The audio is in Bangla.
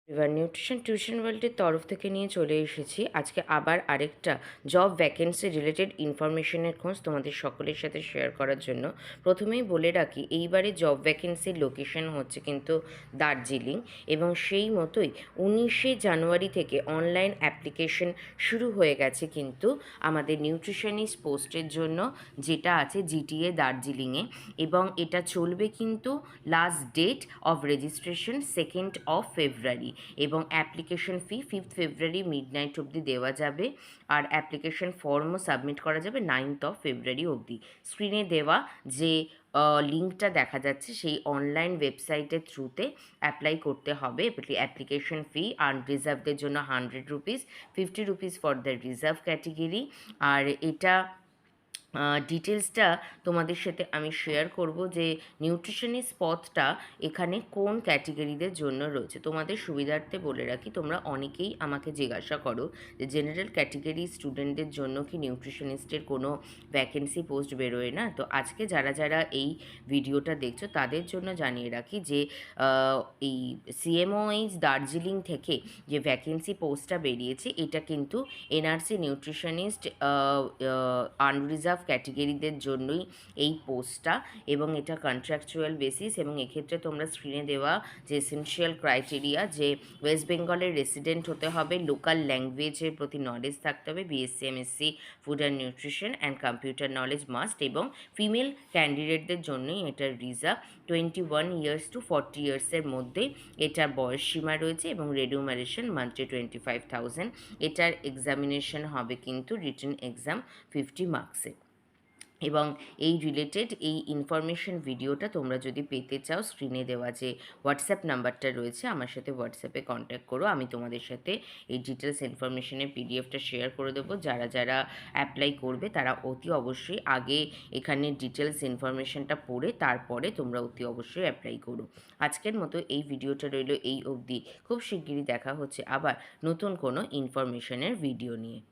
এবার নিউট্রিশন টিউশন ওয়ার্ল্ডের তরফ থেকে নিয়ে চলে এসেছি আজকে আবার আরেকটা জব ভ্যাকেন্সি রিলেটেড ইনফরমেশনের খোঁজ তোমাদের সকলের সাথে শেয়ার করার জন্য। প্রথমেই বলে রাখি, এইবারে জব ভ্যাকেন্সির লোকেশন হচ্ছে কিন্তু দার্জিলিং, এবং সেই মতোই 19শে জানুয়ারি থেকে অনলাইন অ্যাপ্লিকেশন শুরু হয়ে গেছে কিন্তু আমাদের নিউট্রিশনিস্ট পোস্টের জন্য, যেটা আছে জিটিএ দার্জিলিংয়ে, এবং এটা চলবে কিন্তু লাস্ট ডেট অফ রেজিস্ট্রেশন 2 ফেব্রুয়ারি, এবং অ্যাপ্লিকেশন ফি 5 ফেব্রুয়ারি মিডনাইট অবধি দেওয়া যাবে, আর অ্যাপ্লিকেশন ফর্মও সাবমিট করা যাবে 9 ফেব্রুয়ারি অবধি। স্ক্রিনে দেওয়া যে লিঙ্কটা দেখা যাচ্ছে সেই অনলাইন ওয়েবসাইটের থ্রুতে অ্যাপ্লাই করতে হবে। অ্যাপ্লিকেশন ফি আনরিজার্ভদের জন্য 100 rupees, 50 rupees for the reserve category. আর এটা ডিটেলসটা তোমাদের সাথে আমি শেয়ার করব যে নিউট্রিশনিস্ট পদটা এখানে কোন ক্যাটেগরিদের জন্য রয়েছে। তোমাদের সুবিধার্থে বলে রাখি, তোমরা অনেকেই আমাকে জিজ্ঞাসা করো যে জেনারেল ক্যাটেগরি স্টুডেন্টদের জন্য কি নিউট্রিশনিস্টের কোনো ভ্যাকেন্সি পোস্ট বেরোয় না। তো আজকে যারা যারা এই ভিডিওটা দেখছো তাদের জন্য জানিয়ে রাখি যে এই সিএমওএইচ দার্জিলিং থেকে যে ভ্যাকেন্সি পোস্টটা বেরিয়েছে, এটা কিন্তু এনআরসি নিউট্রিশনিস্ট আনরিজার্ভ ক্যাটেগরিদের জন্যই এই পোস্টটা, এবং এটা কন্ট্রাকচুয়াল বেসিস। এবং এক্ষেত্রে তোমরা স্ক্রিনে দেওয়া যে এসেনশিয়াল ক্রাইটেরিয়া, যে ওয়েস্ট বেঙ্গলের রেসিডেন্ট হতে হবে, লোকাল ল্যাঙ্গুয়েজের প্রতি নলেজ থাকতে হবে, BSc MSc food and nutrition and computer knowledge must, এবং ফিমেল ক্যান্ডিডেটদের জন্যই এটার রিজার্ভ 21 ইয়ার্স টু 40 ইয়ার্সের মধ্যে এটার বয়স সীমা রয়েছে, এবং রেডিউমারেশন মান্থলি 25,000। এটার এক্সামিনেশন হবে কিন্তু রিটেন এক্সাম 50 মার্কসের। এবং এই রিলেটেড এই ইনফরমেশন ভিডিওটা তোমরা যদি পেতে চাও, স্ক্রিনে দেওয়া যে হোয়াটসঅ্যাপ নাম্বারটা রয়েছে আমার সাথে হোয়াটসঅ্যাপে কন্ট্যাক্ট করো। আমি তোমাদের সাথে এই ডিটেলস ইনফরমেশনের পিডিএফটা শেয়ার করে দেবো। যারা যারা অ্যাপ্লাই করবে তারা অতি অবশ্যই আগে এখানে ডিটেলস ইনফরমেশনটা পড়ে তারপরে তোমরা অতি অবশ্যই অ্যাপ্লাই করো। আজকের মতো এই ভিডিওটা রইল এই অবধি। খুব শিগগিরই দেখা হচ্ছে আবার নতুন কোনো ইনফরমেশনের ভিডিও নিয়ে।